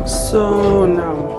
So now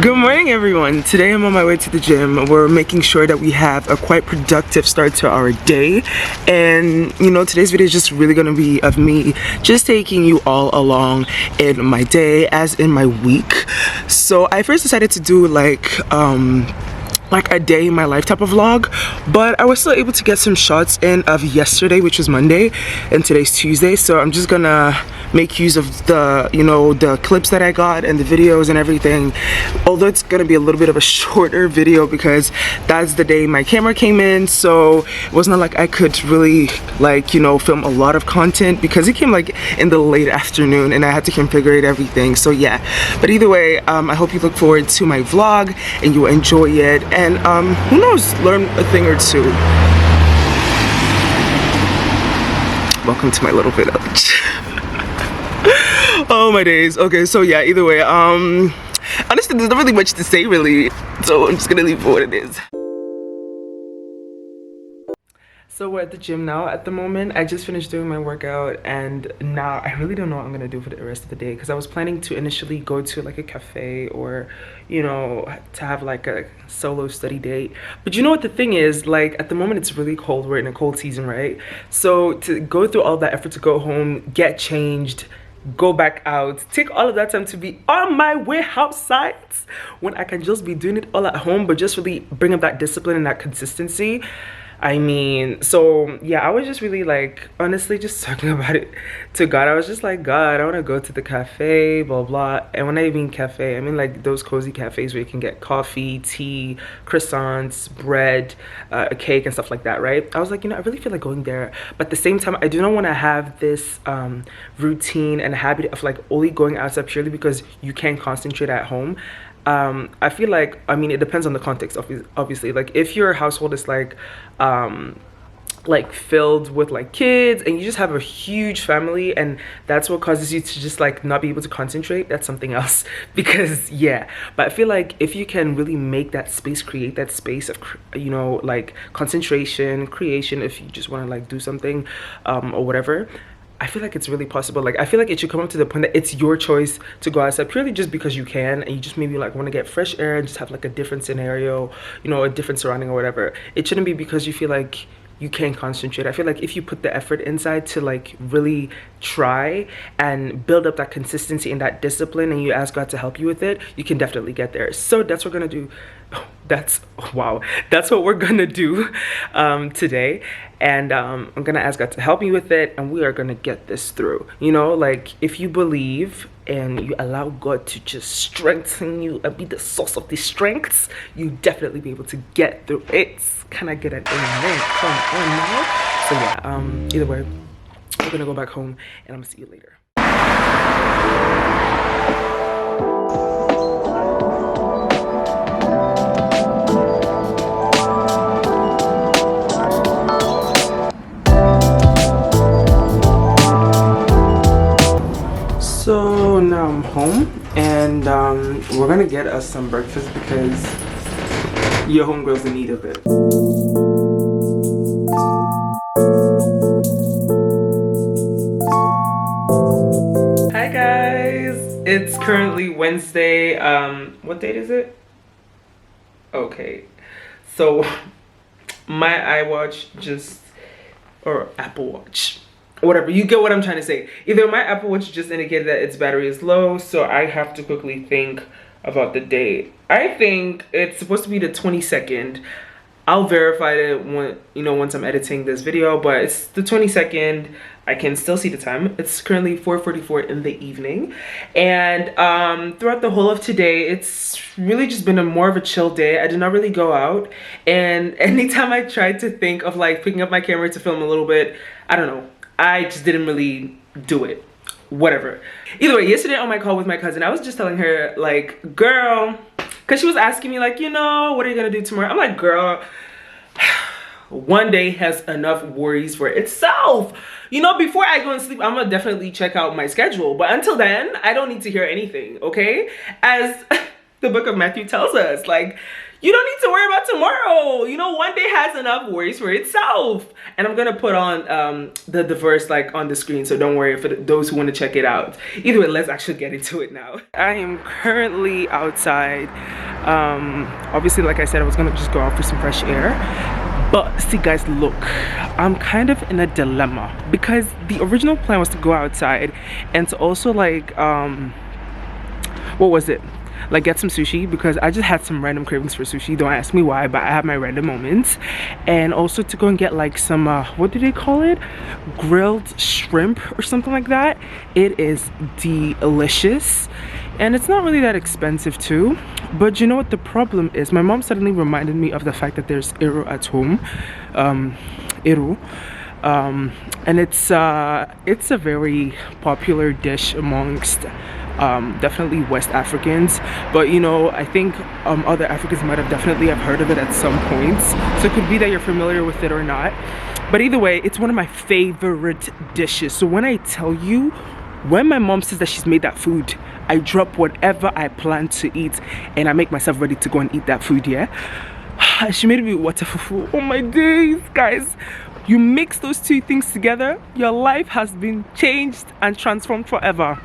good morning everyone. Today I'm on my way to the gym. We're making sure that we have a quite productive start to our day, and you know, today's video is just really going to be of me just taking you all along in my day as in my week. So I first decided to do like a day in my life type of vlog, but I was still able to get some shots in of yesterday, which was Monday, and today's Tuesday. So I'm just gonna make use of the, you know, the clips that I got and the videos and everything, although it's gonna be a little bit of a shorter video because that's the day my camera came in. So it wasn't like I could really, like, you know, film a lot of content because it came like in the late afternoon and I had to configure everything. So yeah, but either way, I hope you look forward to my vlog and you enjoy it, and who knows, learn a thing or two. Welcome to my little village. Oh my days. Okay, so yeah, either way, honestly there's not really much to say really, so I'm just gonna leave it for what it is. So we're at the gym now at the moment. I just finished doing my workout, and now I really don't know what I'm gonna do for the rest of the day, because I was planning to initially go to like a cafe or, you know, to have like a solo study date. But you know what the thing is, like at the moment it's really cold. We're in a cold season, right? So to go through all that effort to go home, get changed, go back out, take all of that time to be on my way outside when I can just be doing it all at home, but just really bring up that discipline and that consistency. I mean, so yeah, I was just really like, honestly, just talking about it to God. I was just like, God, I want to go to the cafe, blah, blah. And when I mean cafe, I mean like those cozy cafes where you can get coffee, tea, croissants, bread, a cake and stuff like that, right? I was like, you know, I really feel like going there. But at the same time, I do not want to have this routine and habit of like only going outside purely because you can't concentrate at home. I feel like, I mean, it depends on the context, obviously. Like if your household is like filled with like kids and you just have a huge family and that's what causes you to just like not be able to concentrate, that's something else. Because yeah, but I feel like if you can really make that space, create that space of, you know, like concentration, creation, if you just want to like do something or whatever, I feel like it's really possible. Like I feel like it should come up to the point that it's your choice to go outside purely just because you can, and you just maybe like want to get fresh air and just have like a different scenario, you know, a different surrounding or whatever. It shouldn't be because you feel like you can't concentrate. I feel like if you put the effort inside to like really try and build up that consistency and that discipline, and you ask God to help you with it, you can definitely get there. So that's what we're gonna do. That's what we're gonna do today, and I'm gonna ask God to help me with it, and we are gonna get this through. You know, like if you believe and you allow God to just strengthen you and be the source of these strengths, you definitely be able to get through it. Can I get an amen? Come on now. So yeah, either way, we're gonna go back home and I'm gonna see you later. So now I'm home, and we're gonna get us some breakfast because your homegirl's in need of it. Hi guys, it's currently Wednesday. What date is it? Okay, so my iWatch just, or Apple Watch, whatever, you get what I'm trying to say. Either my Apple Watch just indicated that its battery is low, so I have to quickly think about the date. I think it's supposed to be the 22nd. I'll verify it when, you know, once I'm editing this video, but it's the 22nd. I can still see the time. It's currently 4:44 in the evening, and throughout the whole of today, it's really just been more of a chill day. I did not really go out, and anytime I tried to think of like picking up my camera to film a little bit, I don't know, I just didn't really do it. Whatever. Either way, yesterday on my call with my cousin, I was just telling her, like, girl, because she was asking me, like, you know, what are you gonna do tomorrow? I'm like, girl, one day has enough worries for itself. You know, before I go and sleep, I'm gonna definitely check out my schedule. But until then, I don't need to hear anything, okay? As the book of Matthew tells us, like, you don't need to worry about tomorrow. You know, one day has enough worries for itself. And I'm gonna put on the verse like on the screen, so don't worry for those who want to check it out. Either way, let's actually get into it now. I am currently outside. Obviously, like I said, I was gonna just go out for some fresh air. But see guys, look, I'm kind of in a dilemma because the original plan was to go outside and to also like, what was it? Like get some sushi, because I just had some random cravings for sushi. Don't ask me why, but I have my random moments. And also to go and get like some, what do they call it? Grilled shrimp or something like that. It is delicious. And it's not really that expensive too. But you know what the problem is? My mom suddenly reminded me of the fact that there's Iru at home. Iru. And it's a very popular dish amongst definitely West Africans, but you know, I think other Africans might have definitely have heard of it at some points, so it could be that you're familiar with it or not. But either way, it's one of my favorite dishes. So when I tell you, when my mom says that she's made that food, I drop whatever I plan to eat and I make myself ready to go and eat that food. Yeah, she made me water fufu. Oh my days, guys. You mix those two things together, your life has been changed and transformed forever.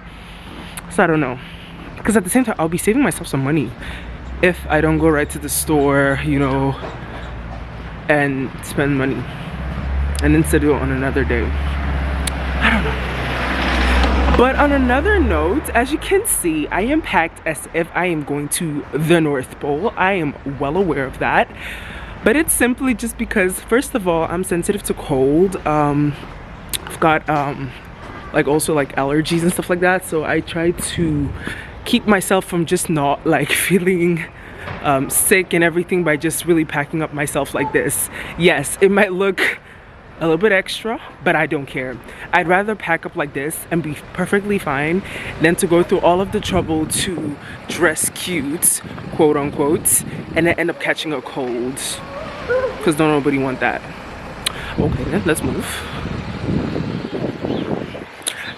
So I don't know, because at the same time I'll be saving myself some money if I don't go right to the store, you know, and spend money and instead do it on another day. I don't know. But on another note, as you can see, I am packed as if I am going to the North Pole. I am well aware of that, but it's simply just because, first of all, I'm sensitive to cold. I've got like also like allergies and stuff like that, so I try to keep myself from just not like feeling sick and everything by just really packing up myself like this. Yes, it might look a little bit extra, but I don't care. I'd rather pack up like this and be perfectly fine than to go through all of the trouble to dress cute, quote unquote, and then end up catching a cold, because don't nobody want that. Okay, then let's move.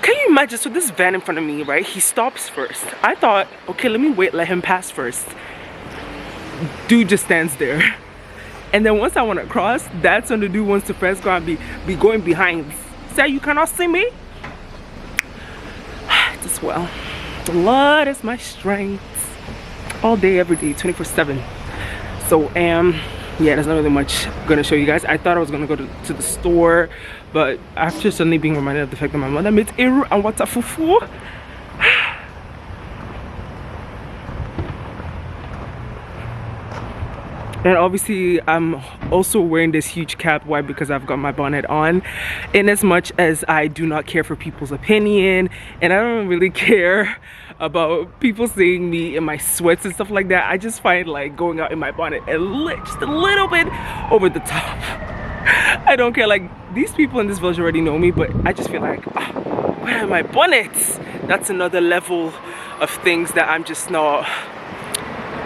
Can you imagine? So this van in front of me, right, he stops first. I thought, okay, let me wait, let him pass first. Dude just stands there. And then once I want to cross, that's when the dude wants to first go and be going behind. Say, you cannot see me? Just well, the Lord is my strength. All day, every day, 24/7. So, yeah, there's not really much gonna show you guys. I thought I was gonna go to the store, but after suddenly being reminded of the fact that my mother made Iru and water fufu, and obviously I'm also wearing this huge cap. Why? Because I've got my bonnet on. In as much as I do not care for people's opinion, and I don't really care about people seeing me in my sweats and stuff like that, I just find like going out in my bonnet just a little bit over the top. I don't care, like these people in this village already know me, but I just feel like, where are my bonnets? That's another level of things that I'm just not,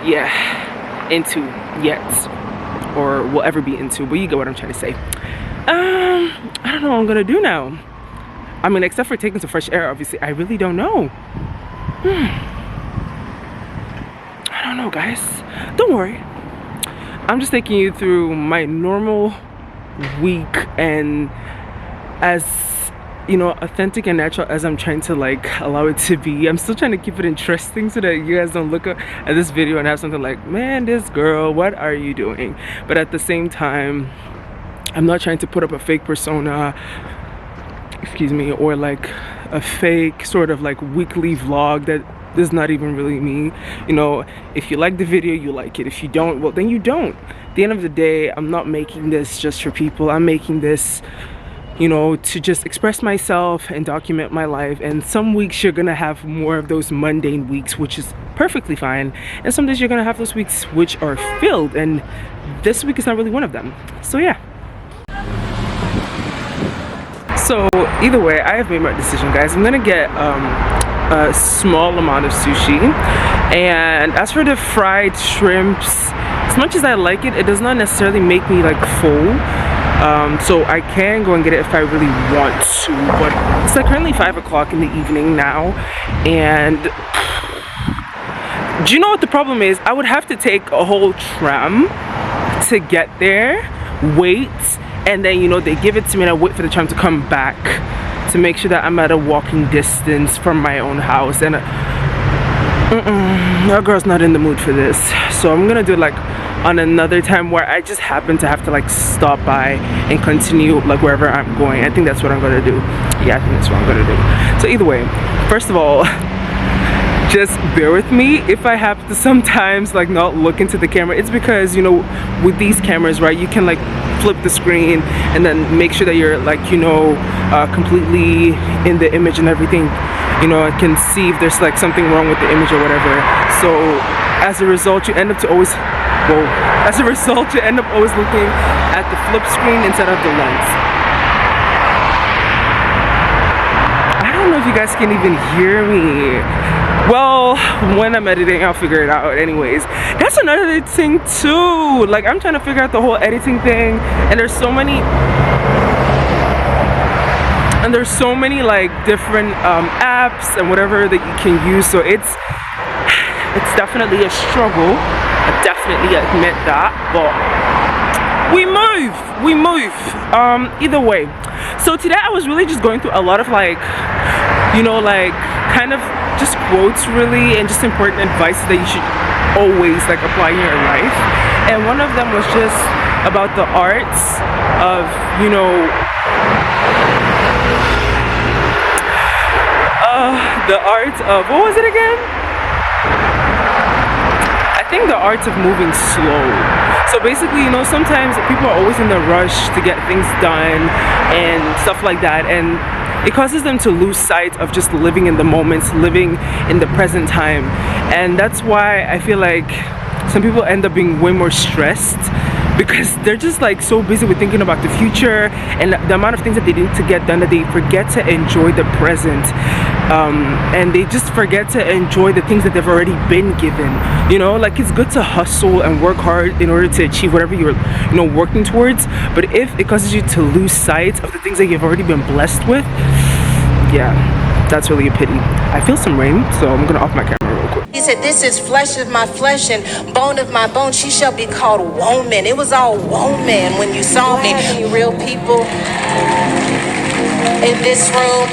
yeah, into yet, or will ever be into, but you get what I'm trying to say. I don't know what I'm gonna do now. I mean, except for taking some fresh air, obviously, I really don't know. I don't know, guys. Don't worry. I'm just taking you through my normal week, and as you know, authentic and natural as I'm trying to like allow it to be. I'm still trying to keep it interesting so that you guys don't look at this video and have something like, man, this girl, what are you doing? But at the same time, I'm not trying to put up a fake persona, excuse me, or like a fake sort of like weekly vlog that is not even really me. You know, if you like the video, you like it. If you don't, well, then you don't. At the end of the day, I'm not making this just for people. I'm making this, you know, to just express myself and document my life. And some weeks you're gonna have more of those mundane weeks, which is perfectly fine, and some days you're gonna have those weeks which are filled, and this week is not really one of them. So yeah. So either way, I have made my decision, guys. I'm gonna get a small amount of sushi, and as for the fried shrimps, as much as I like it, it does not necessarily make me like full. So I can go and get it if I really want to, but it's like currently 5 o'clock in the evening now, and do you know what the problem is? I would have to take a whole tram to get there, wait, and then, you know, they give it to me and I wait for the tram to come back to make sure that I'm at a walking distance from my own house. And our girl's not in the mood for this, so I'm gonna do it like on another time where I just happen to have to like stop by and continue like wherever I'm going. I think that's what I'm gonna do. Yeah, I think that's what I'm gonna do. So either way, first of all, just bear with me if I have to sometimes like not look into the camera. It's because, you know, with these cameras, right, you can like flip the screen and then make sure that you're like, you know, completely in the image and everything. You know, I can see if there's like something wrong with the image or whatever. So as a result, you end up always looking at the flip screen instead of the lens. I don't know if you guys can even hear me. Well, when I'm editing, I'll figure it out anyways. That's another thing too. Like, I'm trying to figure out the whole editing thing, and there's so many like different apps and whatever that you can use. So it's definitely a struggle. I definitely admit that, but we move. Either way. So today I was really just going through a lot of like, you know, like kind of just quotes really, and just important advice that you should always like apply in your life. And one of them was just about the arts of, you know, the art of, what was it again? I think the art of moving slow. So basically, you know, sometimes people are always in a rush to get things done and stuff like that, and it causes them to lose sight of just living in the moments, living in the present time. And that's why I feel like some people end up being way more stressed, because they're just like so busy with thinking about the future and the amount of things that they need to get done that they forget to enjoy the present. And they just forget to enjoy the things that they've already been given. You know, like, it's good to hustle and work hard in order to achieve whatever you're, you know, working towards, but if it causes you to lose sight of the things that you've already been blessed with, yeah, that's really a pity. I feel some rain, so I'm gonna off my camera real quick. He said, this is flesh of my flesh and bone of my bone. She shall be called woman. It was all woman when you saw me. Any real people in this room?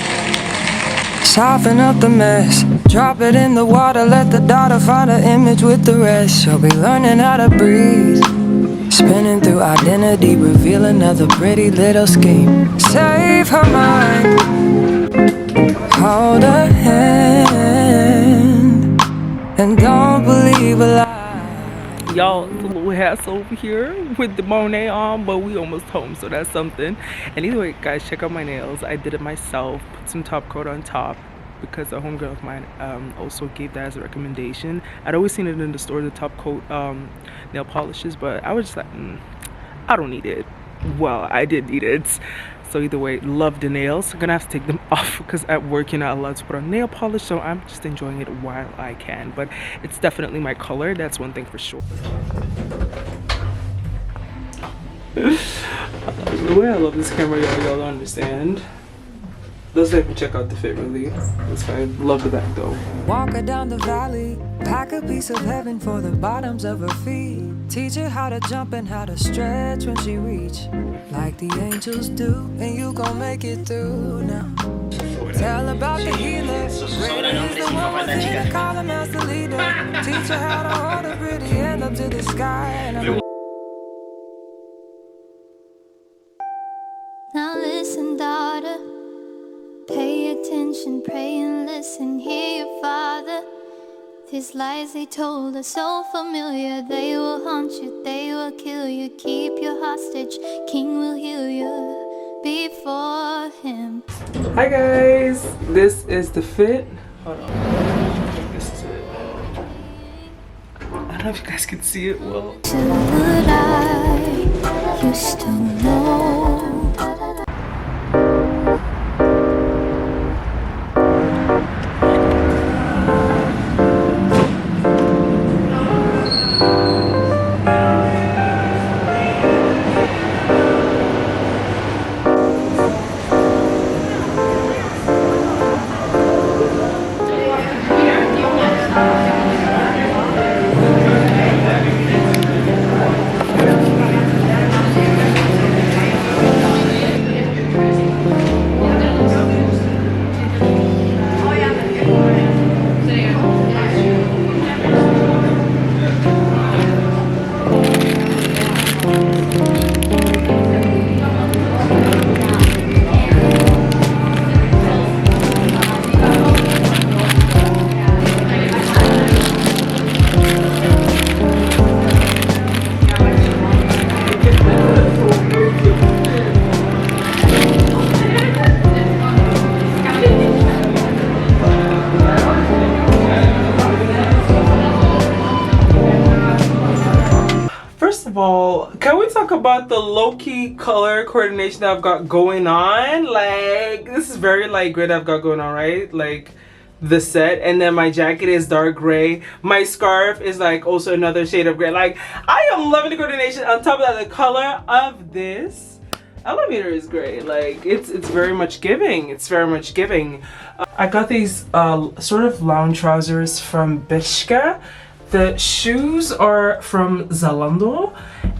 Soften up the mess, drop it in the water, let the daughter find her image with the rest. She'll be learning how to breathe, spinning through identity, reveal another pretty little scheme. Save her mind, hold her hand, and don't believe a lie. Y'all, it's a little hassle over here with the Monet on, but we almost home, so that's something. And either way, guys, check out my nails. I did it myself, put some top coat on top because a homegirl of mine also gave that as a recommendation. I'd always seen it in the store, the top coat nail polishes, but I was just like, I don't need it. Well, I did need it. So either way, love the nails. I'm gonna have to take them off because at work you're not allowed to put on nail polish, so I'm just enjoying it while I can. But it's definitely my color, that's one thing for sure. The way I love this camera, y'all don't understand. Those that can check out the fit, really. That's fine. Love the back though. Walk her down the valley, pack a piece of heaven for the bottoms of her feet. Teach her how to jump and how to stretch when she reach, like the angels do, and you gon' make it through now. Tell about the healer, greater is the one within her, call him as the leader. Teach her how to hold a pretty hand up to the sky. Now listen, daughter, pay attention, pray and listen, hear your father. These lies they told are so familiar, they will haunt you, they will kill you, keep you hostage, king will heal you before him. Hi guys, this is the fit. Hold on, I think this is it. I don't know if you guys can see it well. Would I, you still know? all, can we talk about the low-key color coordination that I've got going on? Like, this is very light gray that I've got going on, right? Like the set, and then my jacket is dark gray. My scarf is like also another shade of gray. Like, I am loving the coordination. On top of that, the color of this elevator is gray. Like, it's very much giving. It's very much giving. I got these sort of lounge trousers from Bishka. The shoes are from Zalando,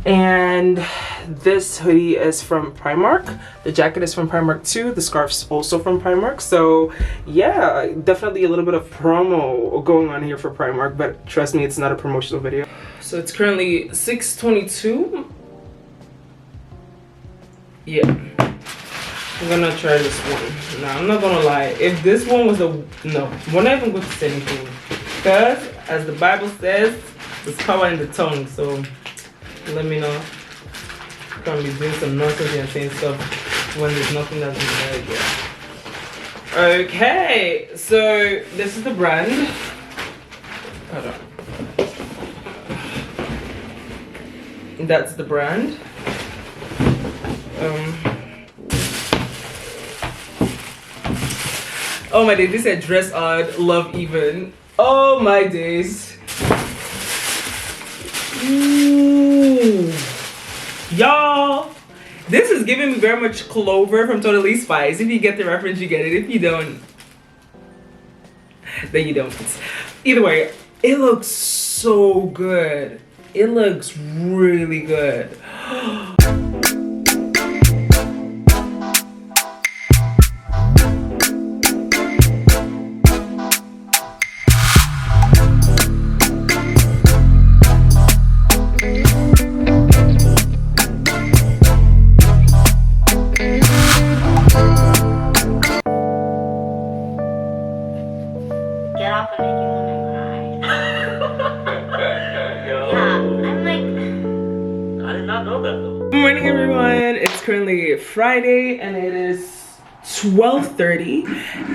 and this hoodie is from Primark. The jacket is from Primark too. The scarf's also from Primark. So yeah, definitely a little bit of promo going on here for Primark, but trust me, it's not a promotional video. So it's currently 6:22. Yeah, I'm gonna try this one. Nah, I'm not gonna lie. If this one was no, we're not even going to say anything, because as the Bible says, there's power in the tongue. So let me know. You can't be doing some nonsense and saying stuff when there's nothing that's been there yet. Okay, so this is the brand. Hold on. That's the brand. Oh my days, this said dress odd, love even. Oh my days. Ooh. Y'all, this is giving me very much Clover from Totally Spies. If you get the reference, you get it. If you don't, then you don't. Either way, it looks so good. It looks really good. Good morning, everyone. It's currently Friday and it is 12:30,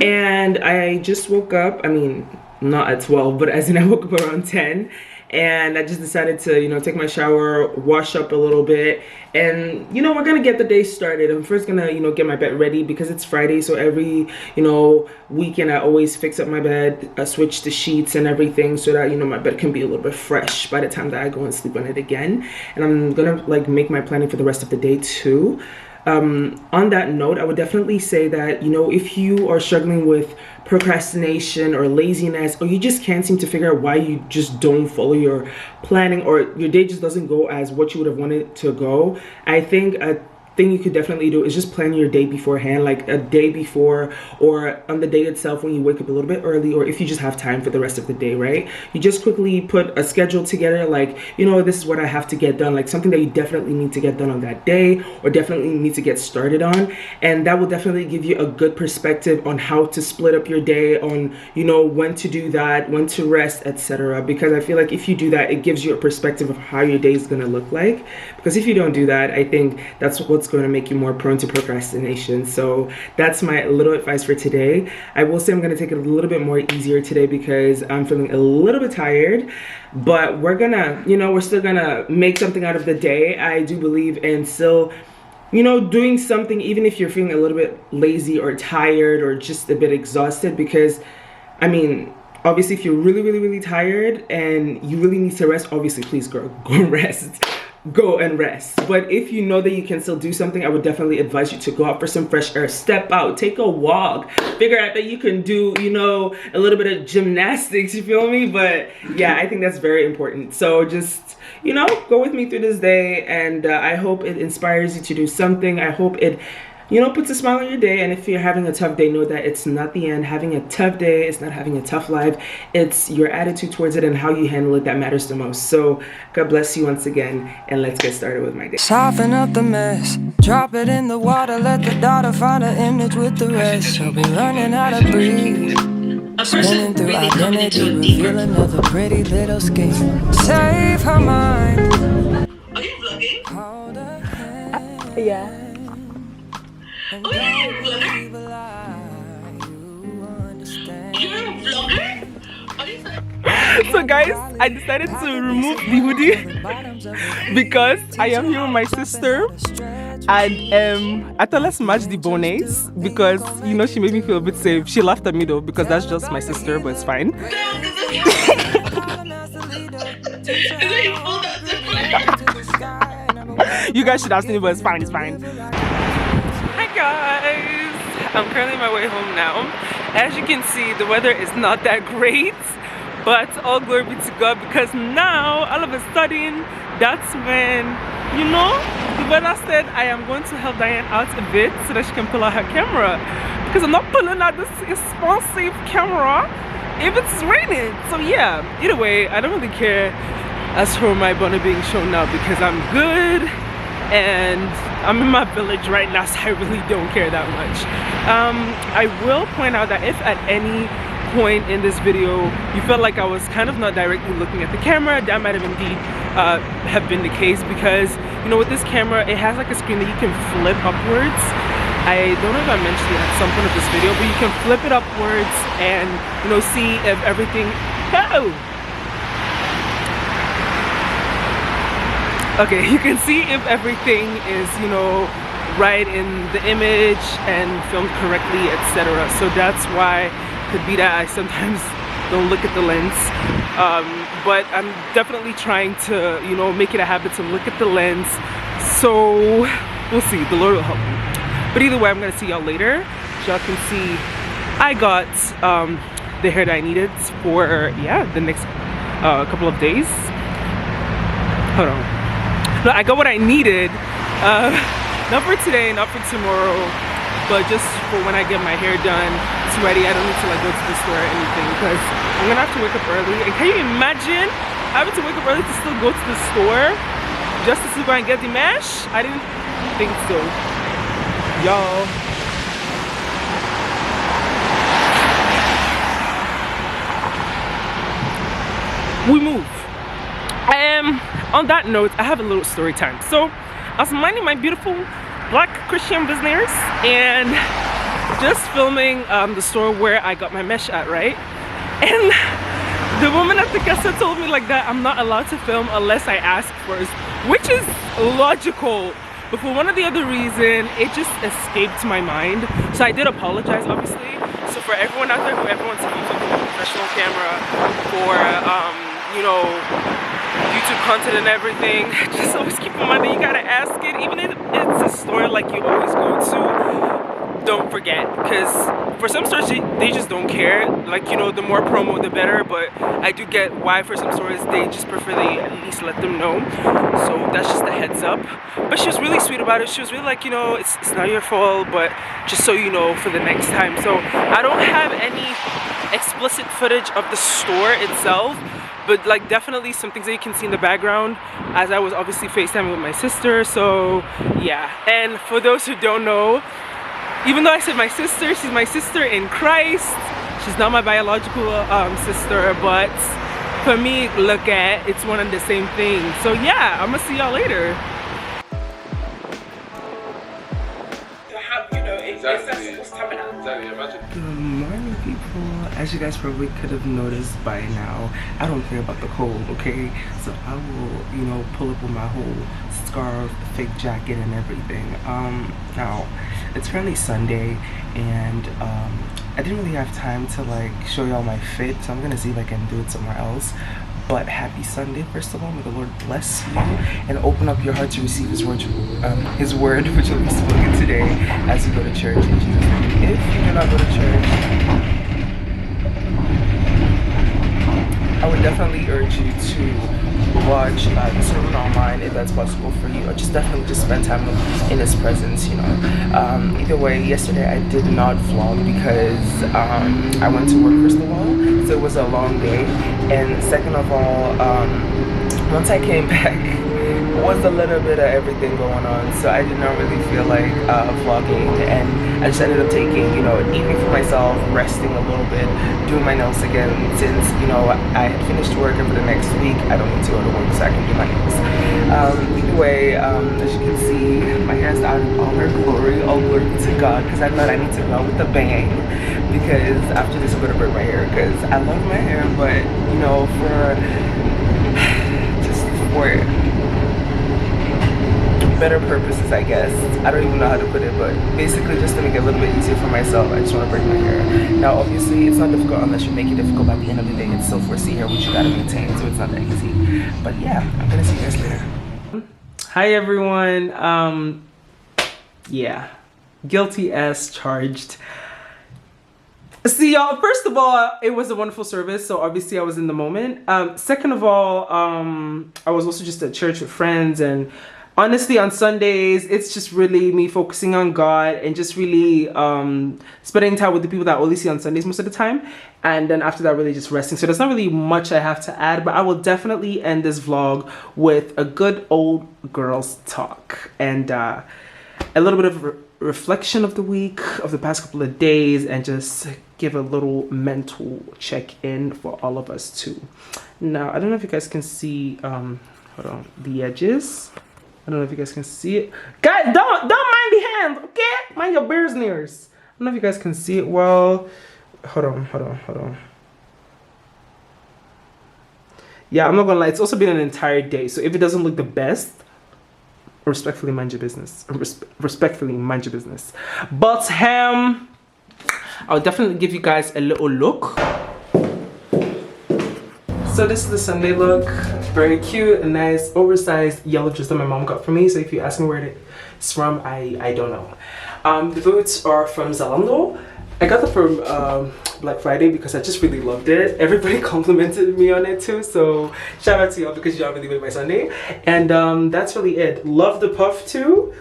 and I just woke up. I mean, not at 12, but as in I woke up around 10, and I just decided to, you know, take my shower, wash up a little bit, and you know, we're gonna get the day started. I'm first gonna, you know, get my bed ready because it's Friday. So every, you know, weekend I always fix up my bed, switch the sheets and everything so that, you know, my bed can be a little bit fresh by the time that I go and sleep on it again. And I'm gonna like make my planning for the rest of the day too. On that note, I would definitely say that, you know, if you are struggling with procrastination or laziness, or you just can't seem to figure out why you just don't follow your planning, or your day just doesn't go as what you would have wanted to go, I think a thing you could definitely do is just plan your day beforehand, like a day before or on the day itself when you wake up a little bit early, or if you just have time for the rest of the day, right? You just quickly put a schedule together, like, you know, this is what I have to get done, like something that you definitely need to get done on that day or definitely need to get started on, and that will definitely give you a good perspective on how to split up your day, on, you know, when to do that, when to rest, etc. Because I feel like if you do that, it gives you a perspective of how your day is going to look like, because if you don't do that, I think that's what's going to make you more prone to procrastination. So that's my little advice for today. I will say I'm going to take it a little bit more easier today because I'm feeling a little bit tired, but we're gonna, you know, we're still gonna make something out of the day. I do believe in still, you know, doing something even if you're feeling a little bit lazy or tired or just a bit exhausted, because I mean, obviously if you're really tired and you really need to rest, obviously please go rest. Go and rest. But if you know that you can still do something, I would definitely advise you to go out for some fresh air, step out, take a walk, figure out that you can do, you know, a little bit of gymnastics, you feel me? But yeah, I think that's very important. So just, you know, go with me through this day, and I hope it inspires you to do something. I hope it, you know, puts a smile on your day. And if you're having a tough day, know that it's not the end. Having a tough day is not having a tough life. It's your attitude towards it and how you handle it that matters the most. So God bless you once again, and let's get started with my day. Soften up the mess, drop it in the water, let the daughter find an image with the rest. She'll be learning how to breathe, spinning through identity, revealing another pretty little skin. Save her mind. Are you vlogging? Hold her hand. Yeah. Oh, you're a vlogger? You're a vlogger? Are you So guys, I decided to remove the hoodie because I am here with my sister, and I thought let's match the bonnets because you know she made me feel a bit safe. She laughed at me though because that's just my sister, but it's fine. You guys should have seen it, but it's fine, it's fine. Hi guys, I'm currently on my way home now. As you can see, the weather is not that great, but all glory be to God because now, all of a sudden, that's when, you know, the weather said I am going to help Diane out a bit so that she can pull out her camera because I'm not pulling out this expensive camera if it's raining. So yeah, either way, I don't really care as for my bonnet being shown now because I'm good and I'm in my village right now, so I really don't care that much. I will point out that if at any point in this video you felt like I was kind of not directly looking at the camera, that might have indeed have been the case because, you know, with this camera it has like a screen that you can flip upwards. I don't know if I mentioned it at some point of this video, but you can flip it upwards and, you know, see if everything... Oh! Okay, you can see if everything is, you know, right in the image and filmed correctly, etc. So that's why it could be that I sometimes don't look at the lens. But I'm definitely trying to, you know, make it a habit to look at the lens. So we'll see, the Lord will help me. But either way, I'm gonna see y'all later. Y'all can see I got the hair that I needed for, yeah, the next couple of days. Hold on. No, I got what I needed, not for today, not for tomorrow, but just for when I get my hair done, it's ready. I don't need to like go to the store or anything because I'm gonna have to wake up early. And can you imagine having to wake up early to still go to the store just to go and get the mash? I didn't think so, y'all. We move. On that note, I have a little story time. So I was minding my beautiful black Christian business and just filming the store where I got my mesh at, right? And the woman at the cassette told me like that I'm not allowed to film unless I ask first, which is logical. But for one or the other reason, it just escaped my mind. So I did apologize, obviously. So for everyone out there who everyone's films with a professional camera for you know, YouTube content and everything, just always keep in mind that you gotta ask it, even if it's a store like you always go to. Don't forget, because for some stores they just don't care, like, you know, the more promo the better, but I do get why for some stores they just prefer they at least let them know. So that's just a heads up. But she was really sweet about it. She was really like, you know, it's not your fault, but just so you know for the next time. So I don't have any explicit footage of the store itself, but like definitely some things that you can see in the background as I was obviously FaceTiming with my sister. So yeah, and for those who don't know, even though I said my sister, she's my sister in Christ. She's not my biological sister, but for me, look at, it's one and the same thing. So yeah, I'm gonna see y'all later. Good morning, people. As you guys probably could have noticed by now, I don't care about the cold, okay? So I will, you know, pull up with my whole scarf, fake jacket and everything. Now, it's currently Sunday and I didn't really have time to like show y'all my fit, so I'm gonna see if I can do it somewhere else. But happy Sunday, first of all. May the Lord bless you and open up your heart to receive His word which will be spoken today as you go to church in Jesus' name. If you do not go to church, I would definitely urge you to watch the sermon online if that's possible for you, or just definitely just spend time in His presence, you know. Either way, yesterday I did not vlog because I went to work, first of all, so it was a long day, and second of all, once I came back, it was a little bit of everything going on, so I did not really feel like vlogging, and I just ended up taking, you know, an evening for myself, resting a little bit, doing my nails again, since, you know, I had finished work and for the next week I don't need to go to work, so I can do my nails. Either way, as you can see, my hair is out in all her glory, all glory to God, because I thought I need to go out with a bang. because after this I'm gonna braid my hair because I love my hair, but you know, for better purposes, I guess. I don't even know how to put it, but basically just to make it a little bit easier for myself, I just want to braid my hair. Now obviously it's not difficult unless you make it difficult. By the end of the day, it's still 4C hair, which you gotta maintain, so it's not that easy. But yeah, I'm gonna see you guys later. Hi everyone. Yeah, guilty as charged. See y'all, first of all, it was a wonderful service, so obviously I was in the moment. Second of all, I was also just at church with friends, and honestly on Sundays it's just really me focusing on God and just really spending time with the people that I only see on Sundays most of the time, and then after that really just resting. So there's not really much I have to add, but I will definitely end this vlog with a good old girls talk and a little bit of reflection of the week, of the past couple of days, and just give a little mental check-in for all of us too. Now I don't know if you guys can see hold on, the edges. I don't know if you guys can see it. Guys, don't mind the hands, okay? Mind your business. I don't know if you guys can see it well. Hold on. Yeah, I'm not gonna lie, it's also been an entire day, so if it doesn't look the best, respectfully mind your business. Respectfully mind your business. But I'll definitely give you guys a little look. So this is the Sunday look. Very cute, a nice oversized yellow dress that my mom got for me. So if you ask me where it's from, I don't know. The boots are from Zalando. I got them from Black Friday because I just really loved it. Everybody complimented me on it too, so shout out to y'all because y'all really made my Sunday. And that's really it. Love the puff too.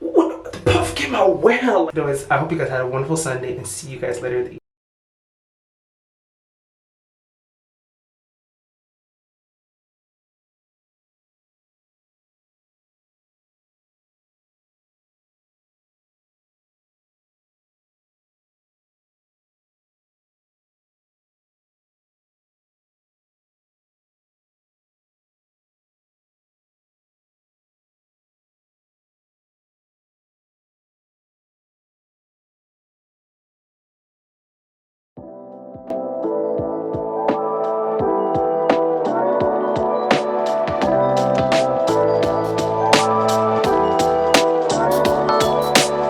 The puff came out well. Anyways, I hope you guys had a wonderful Sunday and see you guys later.